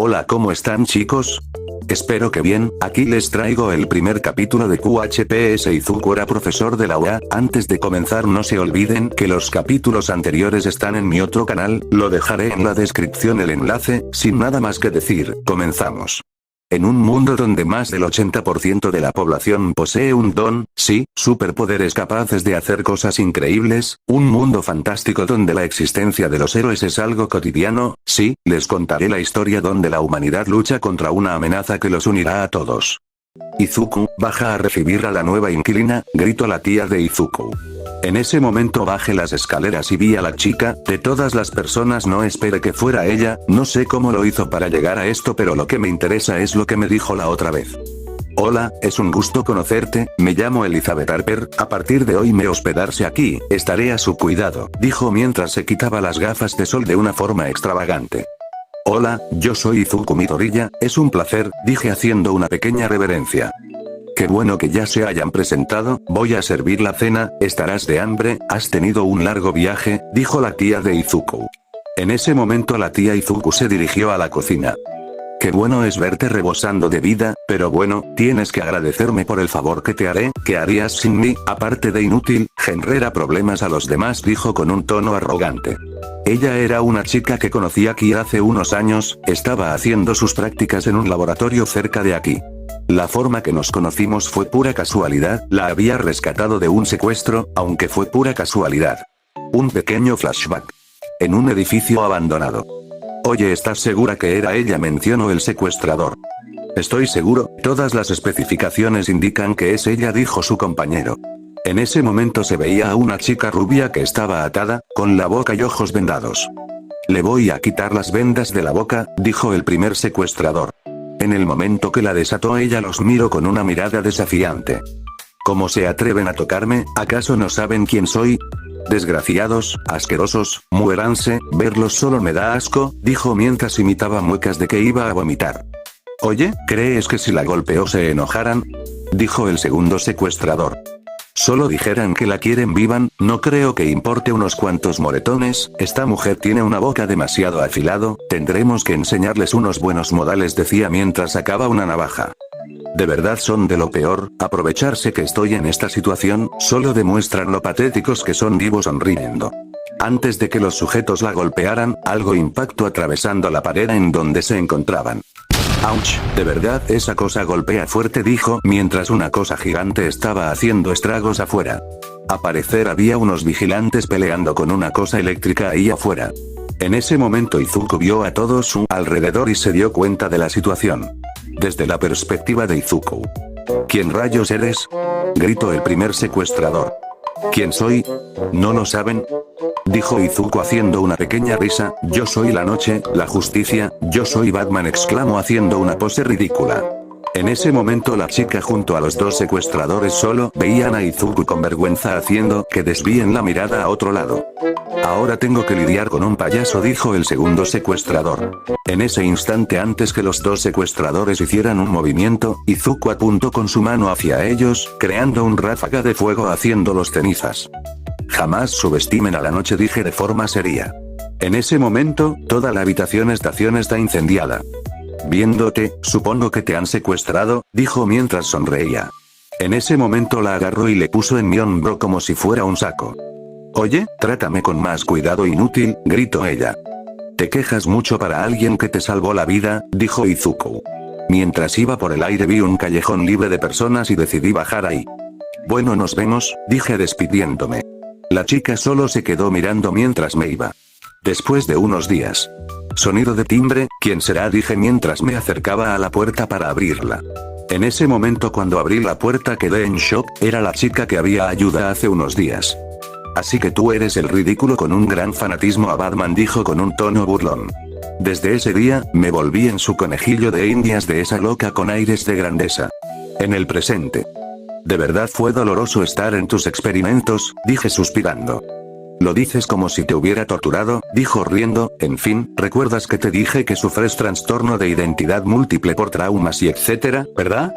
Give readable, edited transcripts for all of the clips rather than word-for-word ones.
Hola, ¿cómo están chicos? Espero que bien. Aquí les traigo el primer capítulo de QHPS Izuku era profesor de la UA. Antes de comenzar no se olviden que los capítulos anteriores están en mi otro canal, lo dejaré en la descripción el enlace. Sin nada más que decir, comenzamos. En un mundo donde más del 80% de la población posee un don, sí, superpoderes capaces de hacer cosas increíbles, un mundo fantástico donde la existencia de los héroes es algo cotidiano, sí, les contaré la historia donde la humanidad lucha contra una amenaza que los unirá a todos. Izuku, baja a recibir a la nueva inquilina, gritó la tía de Izuku. En ese momento bajé las escaleras y vi a la chica. De todas las personas no esperé que fuera ella, no sé cómo lo hizo para llegar a esto, pero lo que me interesa es lo que me dijo la otra vez. Hola, es un gusto conocerte, me llamo Elizabeth Harper, a partir de hoy me hospedarse aquí, estaré a su cuidado, dijo mientras se quitaba las gafas de sol de una forma extravagante. Hola, yo soy Izuku Midoriya, es un placer, dije haciendo una pequeña reverencia. Qué bueno que ya se hayan presentado, voy a servir la cena, ¿estarás de hambre? ¿Has tenido un largo viaje? Dijo la tía de Izuku. En ese momento la tía Izuku se dirigió a la cocina. Qué bueno es verte rebosando de vida, pero bueno, tienes que agradecerme por el favor que te haré, ¿qué harías sin mí? Aparte de inútil, genera problemas a los demás, dijo con un tono arrogante. Ella era una chica que conocí aquí hace unos años, estaba haciendo sus prácticas en un laboratorio cerca de aquí. La forma que nos conocimos fue pura casualidad, la había rescatado de un secuestro, aunque fue pura casualidad. Un pequeño flashback. En un edificio abandonado. Oye, ¿estás segura que era ella? Mencionó el secuestrador. Estoy seguro, todas las especificaciones indican que es ella, dijo su compañero. En ese momento se veía a una chica rubia que estaba atada, con la boca y ojos vendados. Le voy a quitar las vendas de la boca, dijo el primer secuestrador. En el momento que la desató ella los miró con una mirada desafiante. ¿Cómo se atreven a tocarme? ¿Acaso no saben quién soy? Desgraciados, asquerosos, muéranse, verlos solo me da asco, dijo mientras imitaba muecas de que iba a vomitar. Oye, ¿crees que si la golpeó se enojaran? Dijo el segundo secuestrador. Solo dijeran que la quieren vivan, no creo que importe unos cuantos moretones, esta mujer tiene una boca demasiado afilado, tendremos que enseñarles unos buenos modales, decía mientras sacaba una navaja. De verdad son de lo peor, aprovecharse que estoy en esta situación, solo demuestran lo patéticos que son, dijo sonriendo. Antes de que los sujetos la golpearan, algo impactó atravesando la pared en donde se encontraban. ¡Auch! De verdad esa cosa golpea fuerte, dijo mientras una cosa gigante estaba haciendo estragos afuera. Al parecer había unos vigilantes peleando con una cosa eléctrica ahí afuera. En ese momento Izuku vio a todo su alrededor y se dio cuenta de la situación. Desde la perspectiva de Izuku. ¿Quién rayos eres? Gritó el primer secuestrador. ¿Quién soy? ¿No lo saben? Dijo Izuku haciendo una pequeña risa. Yo soy la noche, la justicia, yo soy Batman, exclamó haciendo una pose ridícula. En ese momento la chica junto a los dos secuestradores solo veían a Izuku con vergüenza haciendo que desvíen la mirada a otro lado. Ahora tengo que lidiar con un payaso, dijo el segundo secuestrador. En ese instante, antes que los dos secuestradores hicieran un movimiento, Izuku apuntó con su mano hacia ellos, creando un ráfaga de fuego haciéndolos cenizas. Jamás subestimen a la noche, dije de forma seria. En ese momento, toda la habitación está incendiada. Viéndote, supongo que te han secuestrado, dijo mientras sonreía. En ese momento la agarró y le puso en mi hombro como si fuera un saco. Oye, trátame con más cuidado, inútil, gritó ella. Te quejas mucho para alguien que te salvó la vida, dijo Izuku. Mientras iba por el aire vi un callejón libre de personas y decidí bajar ahí. Bueno, nos vemos, dije despidiéndome. La chica solo se quedó mirando mientras me iba. Después de unos días. Sonido de timbre, ¿quién será?, dije mientras me acercaba a la puerta para abrirla. En ese momento, cuando abrí la puerta, quedé en shock, era la chica que había ayudado hace unos días. Así que tú eres el ridículo con un gran fanatismo a Batman, dijo con un tono burlón. Desde ese día, me volví en su conejillo de indias de esa loca con aires de grandeza. En el presente. De verdad fue doloroso estar en tus experimentos, dije suspirando. Lo dices como si te hubiera torturado, dijo riendo. En fin, ¿recuerdas que te dije que sufres trastorno de identidad múltiple por traumas y etcétera, verdad?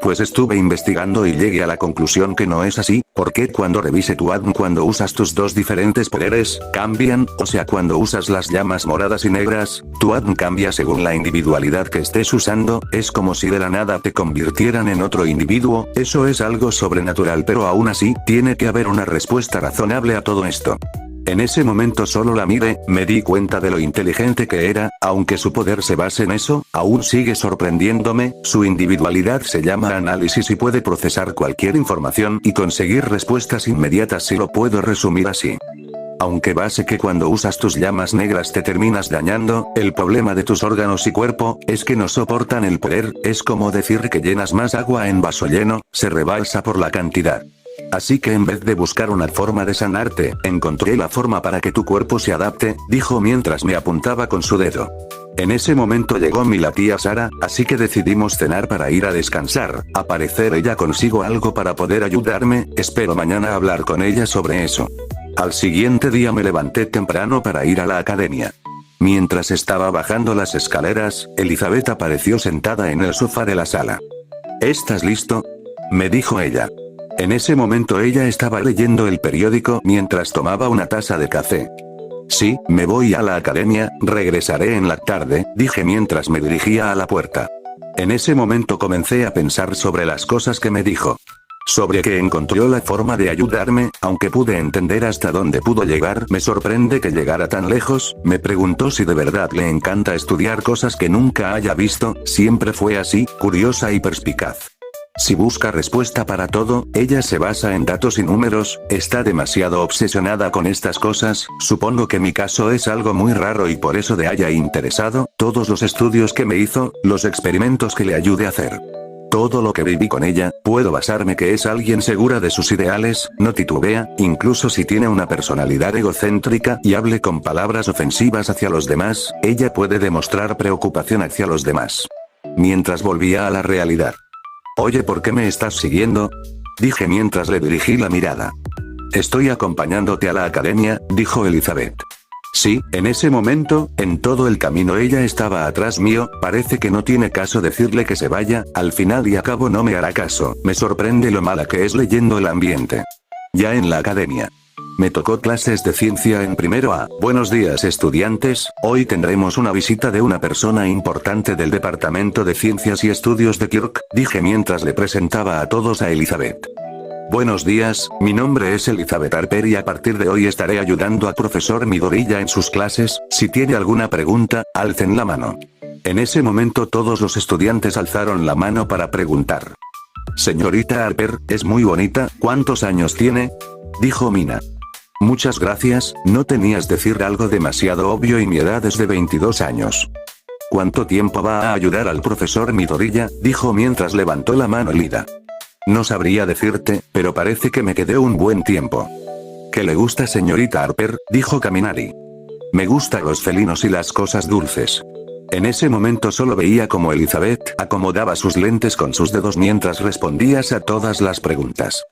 Pues estuve investigando y llegué a la conclusión que no es así, porque cuando revise tu ADN cuando usas tus dos diferentes poderes, cambian, o sea cuando usas las llamas moradas y negras, tu ADN cambia según la individualidad que estés usando, es como si de la nada te convirtieran en otro individuo, eso es algo sobrenatural pero aún así, tiene que haber una respuesta razonable a todo esto. En ese momento solo la miré, me di cuenta de lo inteligente que era, aunque su poder se base en eso, aún sigue sorprendiéndome, su individualidad se llama análisis y puede procesar cualquier información y conseguir respuestas inmediatas si lo puedo resumir así. Aunque base que cuando usas tus llamas negras te terminas dañando, el problema de tus órganos y cuerpo, es que no soportan el poder, es como decir que llenas más agua en vaso lleno, se rebalsa por la cantidad. Así que en vez de buscar una forma de sanarte, encontré la forma para que tu cuerpo se adapte, dijo mientras me apuntaba con su dedo. En ese momento llegó la tía Sara, así que decidimos cenar para ir a descansar, a parecer ella consigo algo para poder ayudarme, espero mañana hablar con ella sobre eso. Al siguiente día me levanté temprano para ir a la academia. Mientras estaba bajando las escaleras, Elizabeth apareció sentada en el sofá de la sala. ¿Estás listo?, me dijo ella. En ese momento ella estaba leyendo el periódico mientras tomaba una taza de café. Sí, me voy a la academia, regresaré en la tarde, dije mientras me dirigía a la puerta. En ese momento comencé a pensar sobre las cosas que me dijo. Sobre que encontró la forma de ayudarme, aunque pude entender hasta dónde pudo llegar, me sorprende que llegara tan lejos, me preguntó si de verdad le encanta estudiar cosas que nunca haya visto, siempre fue así, curiosa y perspicaz. Si busca respuesta para todo, ella se basa en datos y números, está demasiado obsesionada con estas cosas, supongo que mi caso es algo muy raro y por eso le haya interesado, todos los estudios que me hizo, los experimentos que le ayude a hacer. Todo lo que viví con ella, puedo basarme que es alguien segura de sus ideales, no titubea, incluso si tiene una personalidad egocéntrica y hable con palabras ofensivas hacia los demás, ella puede demostrar preocupación hacia los demás. Mientras volvía a la realidad. Oye, ¿por qué me estás siguiendo?, dije mientras le dirigí la mirada. Estoy acompañándote a la academia, dijo Elizabeth. Sí, en ese momento, en todo el camino ella estaba atrás mío, parece que no tiene caso decirle que se vaya, al final y a cabo no me hará caso, me sorprende lo mala que es leyendo el ambiente. Ya en la academia. Me tocó clases de ciencia en primero A. Buenos días estudiantes, hoy tendremos una visita de una persona importante del Departamento de Ciencias y Estudios de Kirk, dije mientras le presentaba a todos a Elizabeth. Buenos días, mi nombre es Elizabeth Harper y a partir de hoy estaré ayudando al profesor Midoriya en sus clases, si tiene alguna pregunta, alcen la mano. En ese momento todos los estudiantes alzaron la mano para preguntar. Señorita Harper, es muy bonita, ¿cuántos años tiene?, dijo Mina. Muchas gracias, no tenías decir algo demasiado obvio y mi edad es de 22 años. ¿Cuánto tiempo va a ayudar al profesor Midoriya?, dijo mientras levantó la mano Lida. No sabría decirte, pero parece que me quedé un buen tiempo. ¿Qué le gusta señorita Harper?, dijo Kaminari. Me gustan los felinos y las cosas dulces. En ese momento solo veía como Elizabeth acomodaba sus lentes con sus dedos mientras respondías a todas las preguntas.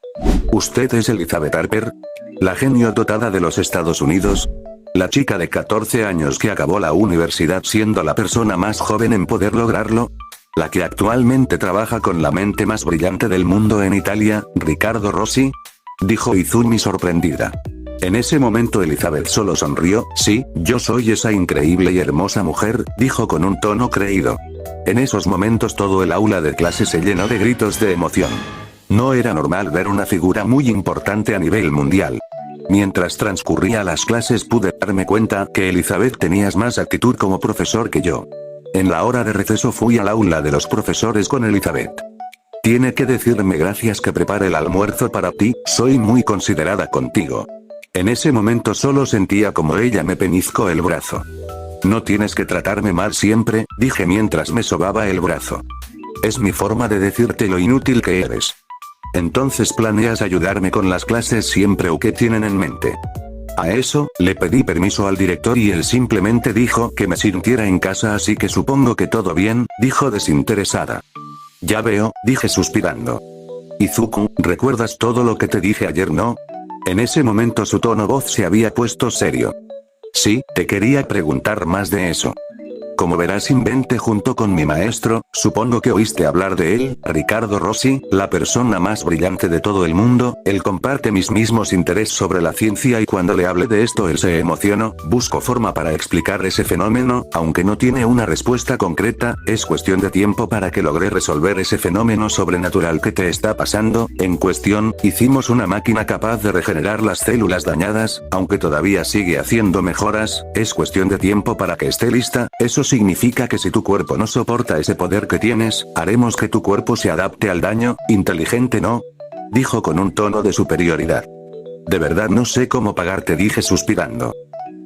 ¿Usted es Elizabeth Harper? La genio dotada de los Estados Unidos. La chica de 14 años que acabó la universidad siendo la persona más joven en poder lograrlo. La que actualmente trabaja con la mente más brillante del mundo en Italia, Riccardo Rossi. Dijo Izumi sorprendida. En ese momento Elizabeth solo sonrió, sí, yo soy esa increíble y hermosa mujer, dijo con un tono creído. En esos momentos todo el aula de clase se llenó de gritos de emoción. No era normal ver una figura muy importante a nivel mundial. Mientras transcurría las clases pude darme cuenta que Elizabeth tenías más actitud como profesor que yo. En la hora de receso fui al aula de los profesores con Elizabeth. Tiene que decirme gracias que prepare el almuerzo para ti, soy muy considerada contigo. En ese momento solo sentía como ella me pellizcó el brazo. No tienes que tratarme mal siempre, dije mientras me sobaba el brazo. Es mi forma de decirte lo inútil que eres. Entonces ¿planeas ayudarme con las clases siempre o qué tienen en mente? A eso, le pedí permiso al director y él simplemente dijo que me sintiera en casa así que supongo que todo bien, dijo desinteresada. Ya veo, dije suspirando. Izuku, ¿recuerdas todo lo que te dije ayer no? En ese momento su tono voz se había puesto serio. Sí, te quería preguntar más de eso. Como verás, inventé junto con mi maestro, supongo que oíste hablar de él, Ricardo Rossi, la persona más brillante de todo el mundo. Él comparte mis mismos intereses sobre la ciencia y cuando le hable de esto él se emocionó. Busco forma para explicar ese fenómeno, aunque no tiene una respuesta concreta, es cuestión de tiempo para que logre resolver ese fenómeno sobrenatural que te está pasando. En cuestión, hicimos una máquina capaz de regenerar las células dañadas, aunque todavía sigue haciendo mejoras, es cuestión de tiempo para que esté lista. Eso significa que si tu cuerpo no soporta ese poder que tienes, haremos que tu cuerpo se adapte al daño. Inteligente, ¿no? Dijo con un tono de superioridad. De verdad no sé cómo pagarte, dije suspirando.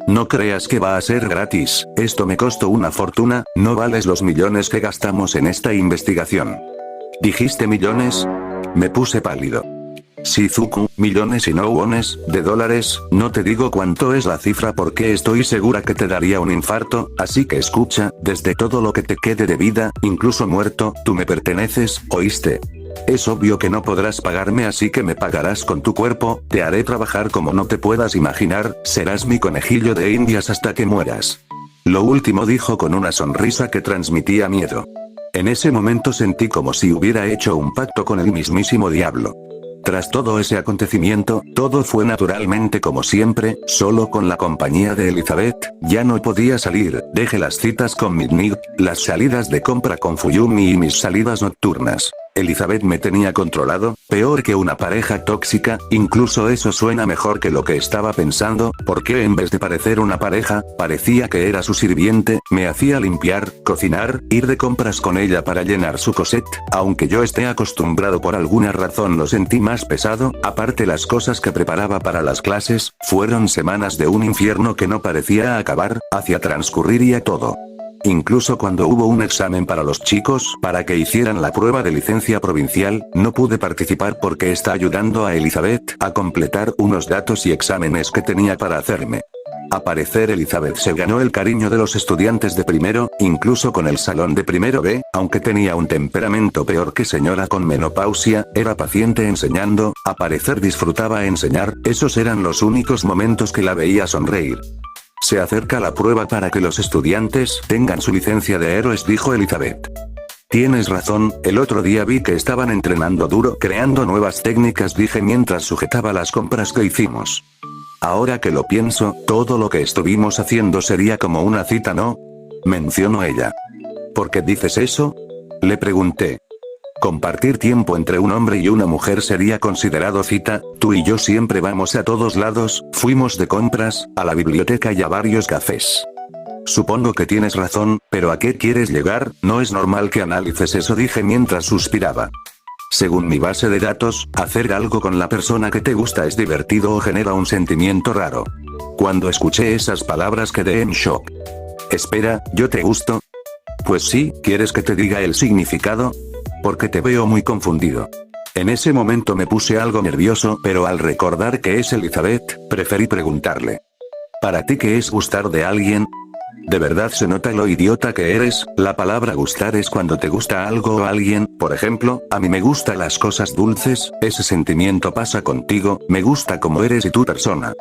No creas que va a ser gratis, esto me costó una fortuna, no vales los millones que gastamos en esta investigación. ¿Dijiste millones? Me puse pálido. Shizuku, millones y no wones, de dólares, no te digo cuánto es la cifra porque estoy segura que te daría un infarto, así que escucha, desde todo lo que te quede de vida, incluso muerto, tú me perteneces, ¿oíste? Es obvio que no podrás pagarme, así que me pagarás con tu cuerpo, te haré trabajar como no te puedas imaginar, serás mi conejillo de indias hasta que mueras. Lo último dijo con una sonrisa que transmitía miedo. En ese momento sentí como si hubiera hecho un pacto con el mismísimo diablo. Tras todo ese acontecimiento, todo fue naturalmente como siempre, solo con la compañía de Elizabeth. Ya no podía salir, dejé las citas con Midnight, las salidas de compra con Fuyumi y mis salidas nocturnas. Elizabeth me tenía controlado, peor que una pareja tóxica, incluso eso suena mejor que lo que estaba pensando, porque en vez de parecer una pareja, parecía que era su sirviente, me hacía limpiar, cocinar, ir de compras con ella para llenar su closet, aunque yo esté acostumbrado por alguna razón lo sentí más pesado, aparte las cosas que preparaba para las clases, fueron semanas de un infierno que no parecía acabar, hacia transcurriría todo. Incluso cuando hubo un examen para los chicos, para que hicieran la prueba de licencia provincial, no pude participar porque está ayudando a Elizabeth a completar unos datos y exámenes que tenía para hacerme. A parecer Elizabeth se ganó el cariño de los estudiantes de primero, incluso con el salón de primero B, aunque tenía un temperamento peor que señora con menopausia, era paciente enseñando, a parecer disfrutaba enseñar, esos eran los únicos momentos que la veía sonreír. Se acerca la prueba para que los estudiantes tengan su licencia de héroes, dijo Elizabeth. Tienes razón, el otro día vi que estaban entrenando duro creando nuevas técnicas, dije mientras sujetaba las compras que hicimos. Ahora que lo pienso, todo lo que estuvimos haciendo sería como una cita, ¿no? Mencionó ella. ¿Por qué dices eso? Le pregunté. Compartir tiempo entre un hombre y una mujer sería considerado cita, tú y yo siempre vamos a todos lados, fuimos de compras, a la biblioteca y a varios cafés. Supongo que tienes razón, pero ¿a qué quieres llegar? No es normal que analices eso, dije mientras suspiraba. Según mi base de datos, hacer algo con la persona que te gusta es divertido o genera un sentimiento raro. Cuando escuché esas palabras quedé en shock. Espera, ¿yo te gusto? Pues sí, ¿quieres que te diga el significado? Porque te veo muy confundido. En ese momento me puse algo nervioso, pero al recordar que es Elizabeth, preferí preguntarle. ¿Para ti qué es gustar de alguien? ¿De verdad se nota lo idiota que eres? La palabra gustar es cuando te gusta algo o alguien, por ejemplo, a mí me gustan las cosas dulces, ese sentimiento pasa contigo, me gusta como eres y tu persona.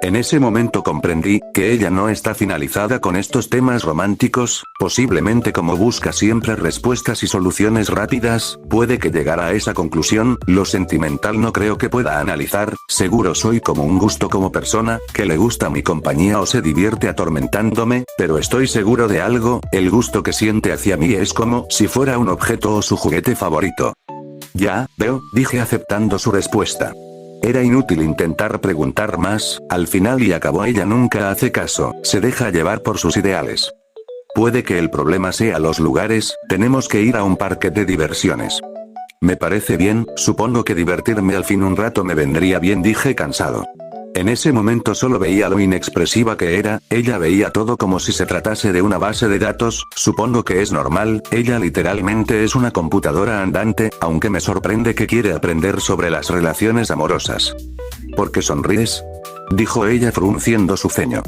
En ese momento comprendí que ella no está finalizada con estos temas románticos, posiblemente como busca siempre respuestas y soluciones rápidas, puede que llegara a esa conclusión, lo sentimental no creo que pueda analizar, seguro soy como un gusto como persona, que le gusta mi compañía o se divierte atormentándome, pero estoy seguro de algo, el gusto que siente hacia mí es como si fuera un objeto o su juguete favorito. Ya, veo, dije aceptando su respuesta. Era inútil intentar preguntar más, al final y acabó ella nunca hace caso, se deja llevar por sus ideales. Puede que el problema sea los lugares, tenemos que ir a un parque de diversiones. Me parece bien, supongo que divertirme al fin un rato me vendría bien, dije cansado. En ese momento solo veía lo inexpresiva que era, ella veía todo como si se tratase de una base de datos, supongo que es normal, ella literalmente es una computadora andante, aunque me sorprende que quiere aprender sobre las relaciones amorosas. ¿Por qué sonríes? Dijo ella frunciendo su ceño.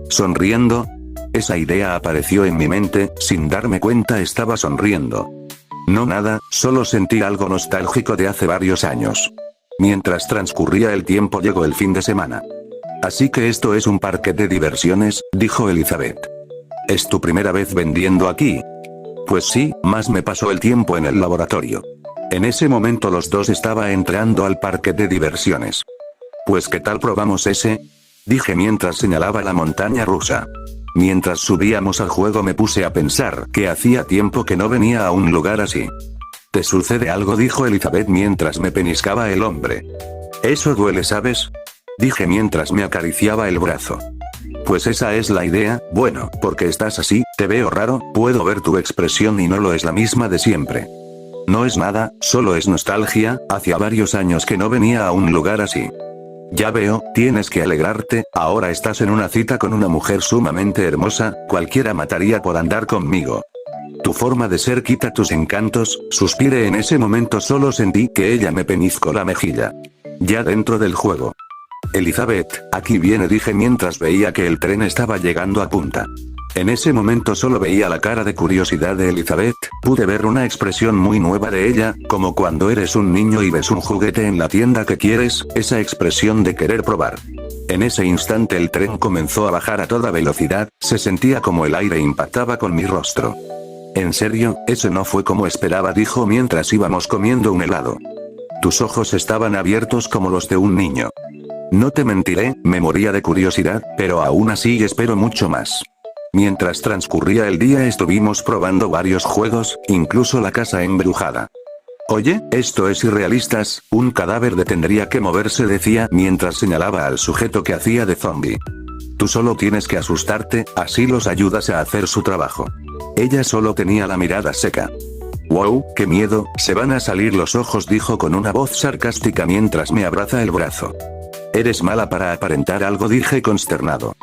¿Sonriendo? Esa idea apareció en mi mente, sin darme cuenta estaba sonriendo. No nada, solo sentí algo nostálgico de hace varios años. Mientras transcurría el tiempo llegó el fin de semana. Así que esto es un parque de diversiones, dijo Elizabeth. ¿Es tu primera vez vendiendo aquí? Pues sí, más me pasó el tiempo en el laboratorio. En ese momento los dos estaban entrando al parque de diversiones. Pues ¿qué tal probamos ese? Dije mientras señalaba la montaña rusa. Mientras subíamos al juego me puse a pensar que hacía tiempo que no venía a un lugar así. ¿Te sucede algo? Dijo Elizabeth mientras me peniscaba el hombre. Eso duele, ¿sabes? Dije mientras me acariciaba el brazo. Pues esa es la idea, bueno, porque estás así, te veo raro, puedo ver tu expresión y no lo es la misma de siempre. No es nada, solo es nostalgia, hacía varios años que no venía a un lugar así. Ya veo, tienes que alegrarte, ahora estás en una cita con una mujer sumamente hermosa, cualquiera mataría por andar conmigo. Tu forma de ser quita tus encantos, suspiré en ese momento, solo sentí que ella me pellizcó la mejilla. Ya dentro del juego. Elizabeth, aquí viene, dije mientras veía que el tren estaba llegando a punta. En ese momento solo veía la cara de curiosidad de Elizabeth, pude ver una expresión muy nueva de ella, como cuando eres un niño y ves un juguete en la tienda que quieres, esa expresión de querer probar. En ese instante el tren comenzó a bajar a toda velocidad, se sentía como el aire impactaba con mi rostro. ¿En serio? Eso no fue como esperaba, dijo mientras íbamos comiendo un helado. Tus ojos estaban abiertos como los de un niño. No te mentiré, me moría de curiosidad, pero aún así espero mucho más. Mientras transcurría el día estuvimos probando varios juegos, incluso la casa embrujada. Oye, esto es irrealistas, un cadáver tendría que moverse, decía mientras señalaba al sujeto que hacía de zombie. Tú solo tienes que asustarte, así los ayudas a hacer su trabajo. Ella solo tenía la mirada seca. Wow, qué miedo, se van a salir los ojos, dijo con una voz sarcástica mientras me abraza el brazo. Eres mala para aparentar algo, dije consternado.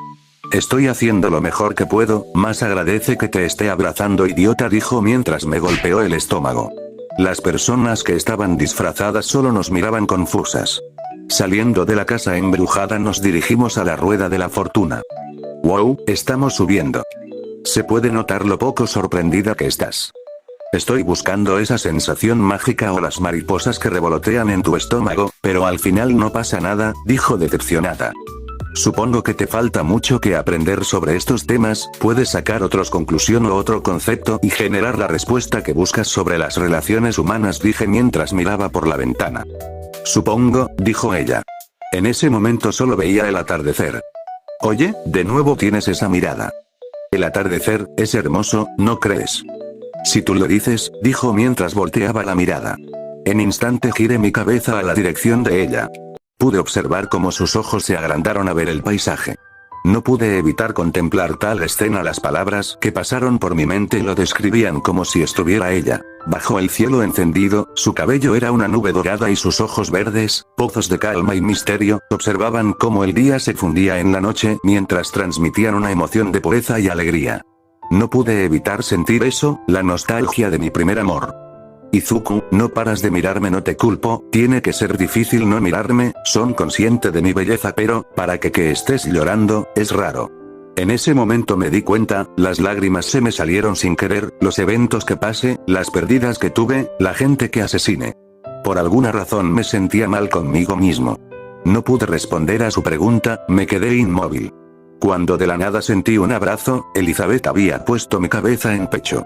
Estoy haciendo lo mejor que puedo, más agradece que te esté abrazando, idiota, dijo mientras me golpeó el estómago. Las personas que estaban disfrazadas solo nos miraban confusas. Saliendo de la casa embrujada nos dirigimos a la rueda de la fortuna. Wow, estamos subiendo. Se puede notar lo poco sorprendida que estás. Estoy buscando esa sensación mágica o las mariposas que revolotean en tu estómago, pero al final no pasa nada, dijo decepcionada. Supongo que te falta mucho que aprender sobre estos temas, puedes sacar otra conclusión o otro concepto y generar la respuesta que buscas sobre las relaciones humanas, dije mientras miraba por la ventana. Supongo, dijo ella. En ese momento solo veía el atardecer. Oye, de nuevo tienes esa mirada. El atardecer es hermoso, ¿no crees? Si tú lo dices, dijo mientras volteaba la mirada. En instante giré mi cabeza a la dirección de ella. Pude observar cómo sus ojos se agrandaron a ver el paisaje. No pude evitar contemplar tal escena, las palabras que pasaron por mi mente lo describían como si estuviera ella. Bajo el cielo encendido, su cabello era una nube dorada y sus ojos verdes, pozos de calma y misterio, observaban cómo el día se fundía en la noche mientras transmitían una emoción de pureza y alegría. No pude evitar sentir eso, la nostalgia de mi primer amor. Izuku, no paras de mirarme, no te culpo, tiene que ser difícil no mirarme, son consciente de mi belleza, pero, para que estés llorando, es raro. En ese momento me di cuenta, las lágrimas se me salieron sin querer, los eventos que pasé, las pérdidas que tuve, la gente que asesiné. Por alguna razón me sentía mal conmigo mismo. No pude responder a su pregunta, me quedé inmóvil. Cuando de la nada sentí un abrazo, Elizabeth había puesto mi cabeza en pecho.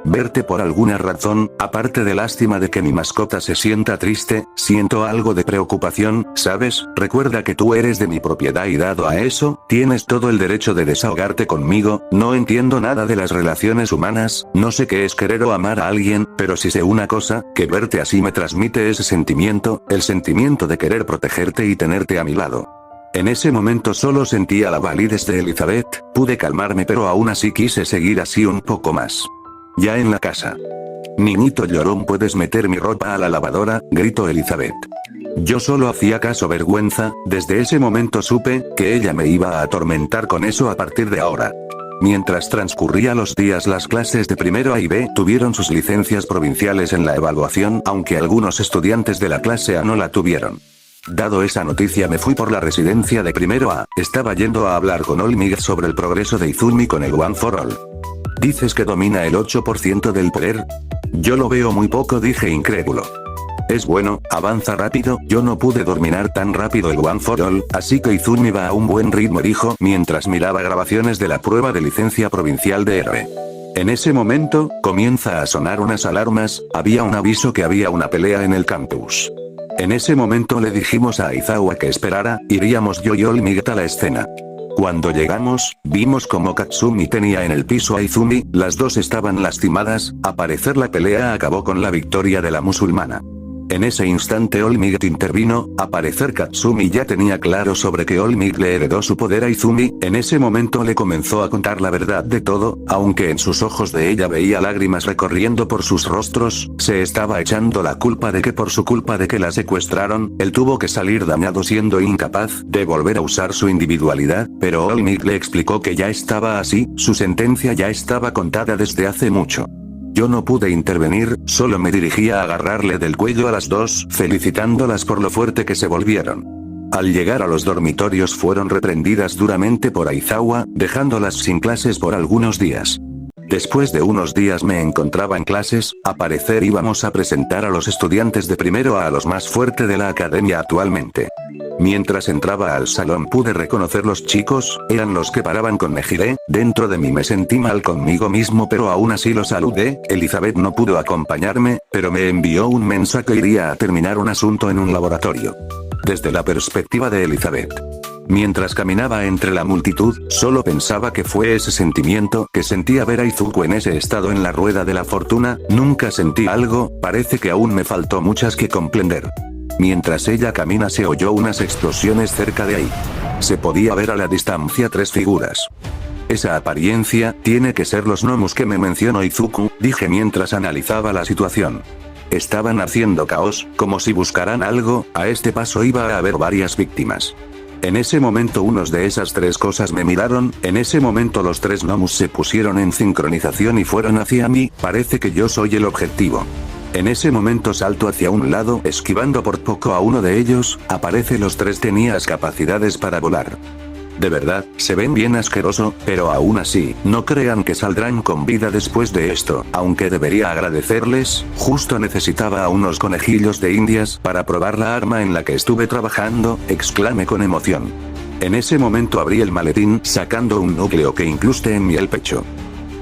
Verte por alguna razón, aparte de lástima de que mi mascota se sienta triste, siento algo de preocupación, ¿sabes? Recuerda que tú eres de mi propiedad y dado a eso, tienes todo el derecho de desahogarte conmigo, no entiendo nada de las relaciones humanas, no sé qué es querer o amar a alguien, pero sí sé una cosa, que verte así me transmite ese sentimiento, el sentimiento de querer protegerte y tenerte a mi lado. En ese momento solo sentía la validez de Elizabeth, pude calmarme pero aún así quise seguir así un poco más. Ya en la casa. Niñito llorón, ¿puedes meter mi ropa a la lavadora?, gritó Elizabeth. Yo solo hacía caso vergüenza, desde ese momento supe que ella me iba a atormentar con eso a partir de ahora. Mientras transcurría los días, las clases de primero A y B tuvieron sus licencias provinciales en la evaluación, aunque algunos estudiantes de la clase A no la tuvieron. Dado esa noticia me fui por la residencia de primero A, estaba yendo a hablar con Olmig sobre el progreso de Izumi con el One for All. ¿Dices que domina el 8% del poder? Yo lo veo muy poco, dije incrédulo. Es bueno, avanza rápido, yo no pude dominar tan rápido el One for All, así que Izumi va a un buen ritmo, dijo mientras miraba grabaciones de la prueba de licencia provincial de R. En ese momento, comienza a sonar unas alarmas, había un aviso que había una pelea en el campus. En ese momento le dijimos a Aizawa que esperara, iríamos yo y Olmigata a la escena. Cuando llegamos, vimos como Katsumi tenía en el piso a Izumi, las dos estaban lastimadas, al parecer la pelea acabó con la victoria de la musulmana. En ese instante Olmigt intervino, al parecer Katsumi ya tenía claro sobre que Olmigt le heredó su poder a Izumi, en ese momento le comenzó a contar la verdad de todo, aunque en sus ojos de ella veía lágrimas recorriendo por sus rostros, se estaba echando la culpa de que por su culpa de que la secuestraron, él tuvo que salir dañado siendo incapaz de volver a usar su individualidad, pero Olmigt le explicó que ya estaba así, su sentencia ya estaba contada desde hace mucho. Yo no pude intervenir, solo me dirigía a agarrarle del cuello a las dos, felicitándolas por lo fuerte que se volvieron. Al llegar a los dormitorios fueron reprendidas duramente por Aizawa, dejándolas sin clases por algunos días. Después de unos días me encontraba en clases, al parecer íbamos a presentar a los estudiantes de primero a los más fuerte de la academia actualmente. Mientras entraba al salón pude reconocer los chicos, eran los que paraban con Nejire, dentro de mí me sentí mal conmigo mismo pero aún así lo saludé, Elizabeth no pudo acompañarme, pero me envió un mensaje que iría a terminar un asunto en un laboratorio. Desde la perspectiva de Elizabeth. Mientras caminaba entre la multitud, solo pensaba que fue ese sentimiento que sentía ver a Izuku en ese estado en la rueda de la fortuna, nunca sentí algo, parece que aún me faltó muchas que comprender. Mientras ella camina se oyó unas explosiones cerca de ahí. Se podía ver a la distancia tres figuras. Esa apariencia, tiene que ser los gnomos que me mencionó Izuku, dije mientras analizaba la situación. Estaban haciendo caos, como si buscaran algo, a este paso iba a haber varias víctimas. En ese momento unos de esas tres cosas me miraron, en ese momento los tres gnomos se pusieron en sincronización y fueron hacia mí, parece que yo soy el objetivo. En ese momento salto hacia un lado, esquivando por poco a uno de ellos, aparece los tres tenías capacidades para volar. De verdad, se ven bien asqueroso, pero aún así, no crean que saldrán con vida después de esto, aunque debería agradecerles, justo necesitaba a unos conejillos de indias para probar la arma en la que estuve trabajando, exclamé con emoción. En ese momento abrí el maletín, sacando un núcleo que incruste en mi el pecho.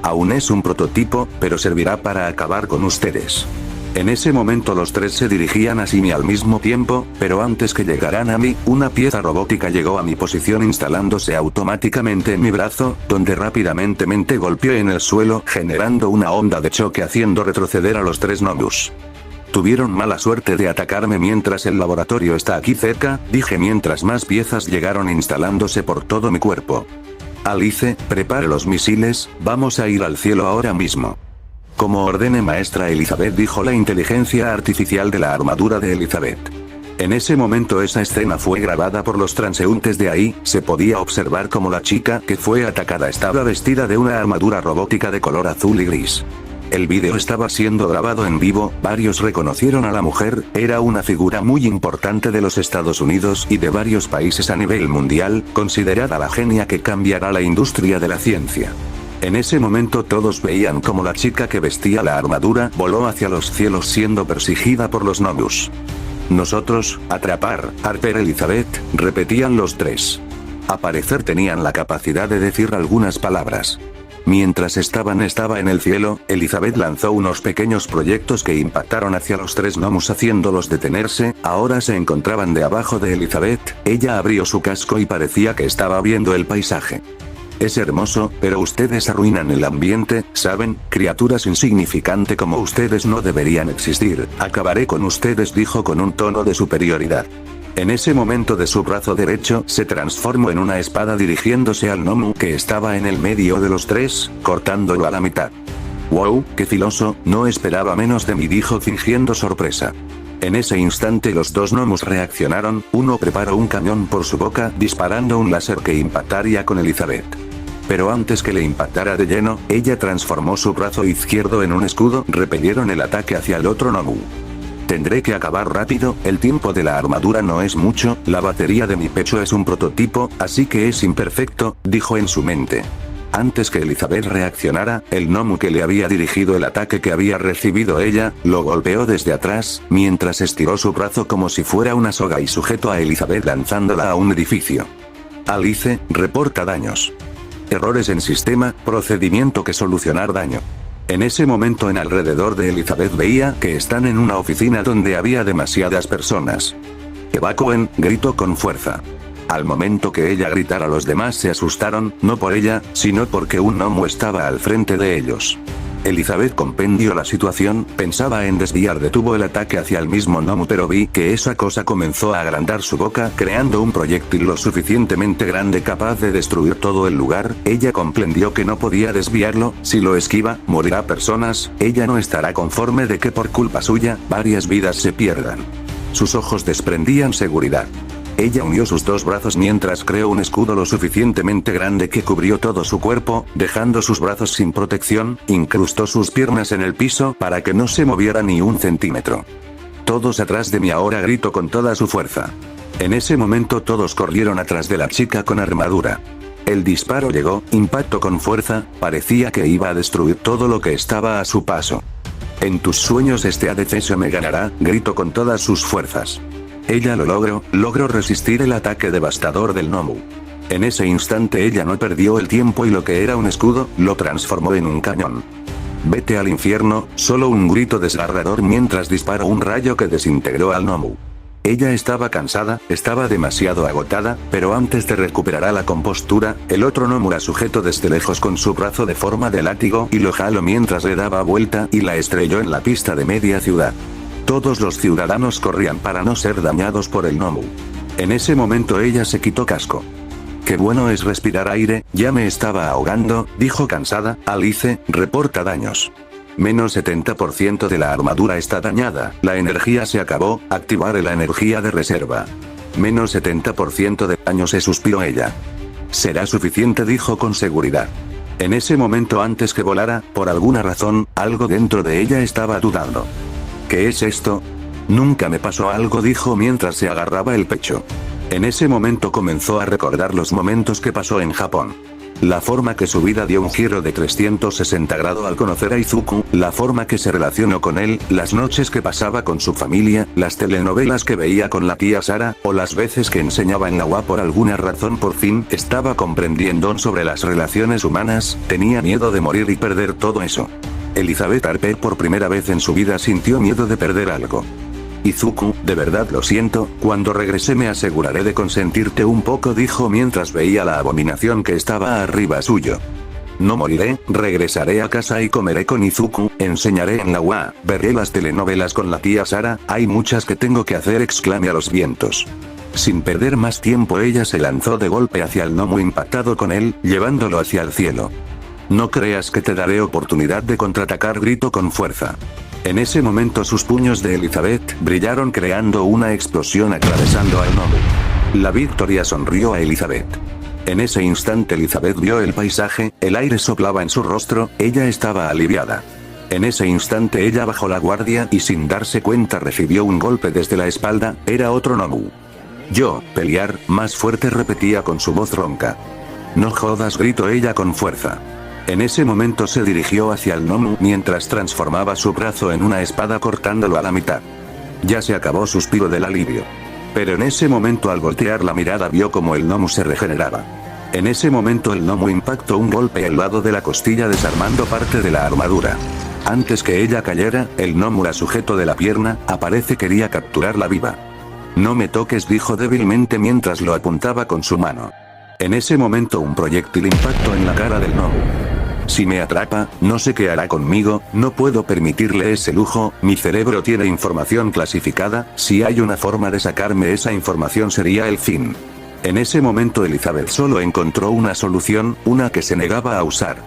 Aún es un prototipo, pero servirá para acabar con ustedes. En ese momento los tres se dirigían a mí al mismo tiempo, pero antes que llegaran a mí, una pieza robótica llegó a mi posición instalándose automáticamente en mi brazo, donde rápidamente me golpeó en el suelo, generando una onda de choque haciendo retroceder a los tres gnomus. Tuvieron mala suerte de atacarme mientras el laboratorio está aquí cerca, dije mientras más piezas llegaron instalándose por todo mi cuerpo. Alice, prepare los misiles, vamos a ir al cielo ahora mismo. Como ordene maestra Elizabeth, dijo la inteligencia artificial de la armadura de Elizabeth. En ese momento esa escena fue grabada por los transeúntes de ahí, se podía observar como la chica que fue atacada estaba vestida de una armadura robótica de color azul y gris. El vídeo estaba siendo grabado en vivo, varios reconocieron a la mujer, era una figura muy importante de los Estados Unidos y de varios países a nivel mundial, considerada la genia que cambiará la industria de la ciencia. En ese momento todos veían como la chica que vestía la armadura voló hacia los cielos siendo perseguida por los gnomus. Nosotros, atrapar, Harper Elizabeth, repetían los tres. Al parecer tenían la capacidad de decir algunas palabras. Mientras estaba en el cielo, Elizabeth lanzó unos pequeños proyectos que impactaron hacia los tres gnomus haciéndolos detenerse, ahora se encontraban de abajo de Elizabeth, ella abrió su casco y parecía que estaba viendo el paisaje. Es hermoso, pero ustedes arruinan el ambiente, ¿saben? Criaturas insignificantes como ustedes no deberían existir, acabaré con ustedes, dijo con un tono de superioridad. En ese momento de su brazo derecho se transformó en una espada dirigiéndose al gnomo que estaba en el medio de los tres, cortándolo a la mitad. Wow, qué filoso, no esperaba menos de mí, dijo fingiendo sorpresa. En ese instante los dos gnomos reaccionaron, uno preparó un cañón por su boca disparando un láser que impactaría con Elizabeth. Pero antes que le impactara de lleno, ella transformó su brazo izquierdo en un escudo, repelieron el ataque hacia el otro gnomo. Tendré que acabar rápido, el tiempo de la armadura no es mucho, la batería de mi pecho es un prototipo, así que es imperfecto, dijo en su mente. Antes que Elizabeth reaccionara, el gnomo que le había dirigido el ataque que había recibido ella, lo golpeó desde atrás, mientras estiró su brazo como si fuera una soga y sujetó a Elizabeth lanzándola a un edificio. Alice, reporta daños. Errores en sistema, procedimiento que solucionar daño. En ese momento en alrededor de Elizabeth veía que están en una oficina donde había demasiadas personas. Evacúen, gritó con fuerza. Al momento que ella gritara los demás se asustaron, no por ella, sino porque un gnomo estaba al frente de ellos. Elizabeth comprendió la situación, pensaba en desviar, detuvo el ataque hacia el mismo gnomo, pero vi que esa cosa comenzó a agrandar su boca creando un proyectil lo suficientemente grande capaz de destruir todo el lugar. Ella comprendió que no podía desviarlo, si lo esquiva, morirá personas, ella no estará conforme de que por culpa suya, varias vidas se pierdan. Sus ojos desprendían seguridad. Ella unió sus dos brazos mientras creó un escudo lo suficientemente grande que cubrió todo su cuerpo, dejando sus brazos sin protección, incrustó sus piernas en el piso para que no se moviera ni un centímetro. Todos atrás de mí ahora, gritó con toda su fuerza. En ese momento todos corrieron atrás de la chica con armadura. El disparo llegó, impactó con fuerza, parecía que iba a destruir todo lo que estaba a su paso. En tus sueños este ADC me ganará, gritó con todas sus fuerzas. Ella lo logró resistir el ataque devastador del gnomo. En ese instante ella no perdió el tiempo y lo que era un escudo, lo transformó en un cañón. Vete al infierno, solo un grito desgarrador mientras disparó un rayo que desintegró al gnomo. Ella estaba cansada, estaba demasiado agotada, pero antes de recuperar la compostura, el otro gnomo la sujetó desde lejos con su brazo de forma de látigo y lo jaló mientras le daba vuelta y la estrelló en la pista de media ciudad. Todos los ciudadanos corrían para no ser dañados por el gnomo. En ese momento ella se quitó casco. Qué bueno es respirar aire, ya me estaba ahogando, dijo cansada. Alice, reporta daños. Menos 70% de la armadura está dañada, la energía se acabó, activaré la energía de reserva. Menos 70% de daño, se suspiró ella. Será suficiente, dijo con seguridad. En ese momento antes que volara, por alguna razón, algo dentro de ella estaba dudando. ¿Qué es esto? Nunca me pasó algo, dijo mientras se agarraba el pecho. En ese momento comenzó a recordar los momentos que pasó en Japón. La forma que su vida dio un giro de 360 grados al conocer a Izuku, la forma que se relacionó con él, las noches que pasaba con su familia, las telenovelas que veía con la tía Sara, o las veces que enseñaba en la UA. Por alguna razón por fin estaba comprendiendo sobre las relaciones humanas, tenía miedo de morir y perder todo eso. Elizabeth Harper por primera vez en su vida sintió miedo de perder algo. Izuku, de verdad lo siento, cuando regrese me aseguraré de consentirte un poco, dijo mientras veía la abominación que estaba arriba suyo. No moriré, regresaré a casa y comeré con Izuku, enseñaré en la UA, veré las telenovelas con la tía Sara, hay muchas que tengo que hacer, exclamé a los vientos. Sin perder más tiempo ella se lanzó de golpe hacia el gnomo impactado con él, llevándolo hacia el cielo. No creas que te daré oportunidad de contraatacar, gritó con fuerza. En ese momento sus puños de Elizabeth brillaron creando una explosión atravesando al gnomo. La victoria sonrió a Elizabeth. En ese instante Elizabeth vio el paisaje, el aire soplaba en su rostro, ella estaba aliviada. En ese instante ella bajó la guardia y sin darse cuenta recibió un golpe desde la espalda, era otro gnomo. Yo, pelear, más fuerte, repetía con su voz ronca. No jodas, gritó ella con fuerza. En ese momento se dirigió hacia el gnomo mientras transformaba su brazo en una espada cortándolo a la mitad. Ya se acabó, suspiró del alivio. Pero en ese momento al voltear la mirada vio como el gnomo se regeneraba. En ese momento el gnomo impactó un golpe al lado de la costilla desarmando parte de la armadura. Antes que ella cayera, el gnomo la sujetó de la pierna, parece quería capturarla viva. No me toques, dijo débilmente mientras lo apuntaba con su mano. En ese momento un proyectil impactó en la cara del gnomo. Si me atrapa, no sé qué hará conmigo, no puedo permitirle ese lujo, mi cerebro tiene información clasificada, si hay una forma de sacarme esa información sería el fin. En ese momento Elizabeth solo encontró una solución, una que se negaba a usar.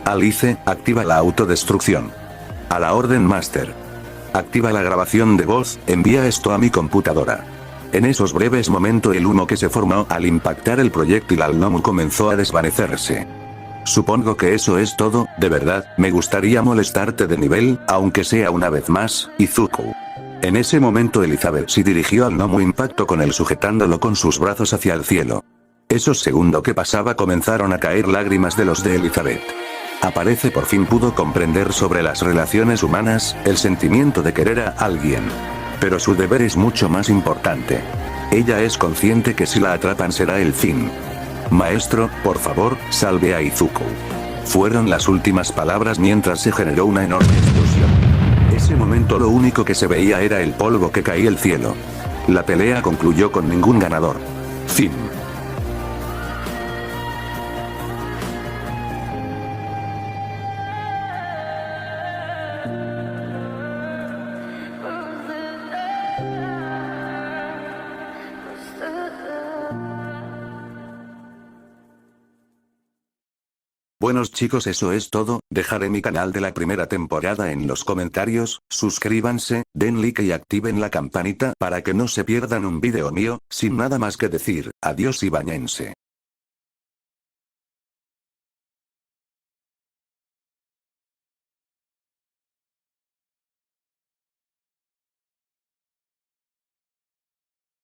Alice, activa la autodestrucción. A la orden Master. Activa la grabación de voz, envía esto a mi computadora. En esos breves momentos el humo que se formó al impactar el proyectil al gnomo comenzó a desvanecerse. Supongo que eso es todo, de verdad, me gustaría molestarte de nivel, aunque sea una vez más, Izuku. En ese momento Elizabeth se dirigió al gnomo impacto con él sujetándolo con sus brazos hacia el cielo. Esos segundos que pasaba comenzaron a caer lágrimas de los de Elizabeth. Aparece por fin pudo comprender sobre las relaciones humanas, el sentimiento de querer a alguien. Pero su deber es mucho más importante. Ella es consciente que si la atrapan será el fin. Maestro, por favor, salve a Izuku. Fueron las últimas palabras mientras se generó una enorme explosión. Ese momento lo único que se veía era el polvo que caía del cielo. La pelea concluyó con ningún ganador. Fin. Buenos chicos, eso es todo. Dejaré mi canal de la primera temporada en los comentarios, suscríbanse, den like y activen la campanita para que no se pierdan un video mío. Sin nada más que decir, adiós y bañense.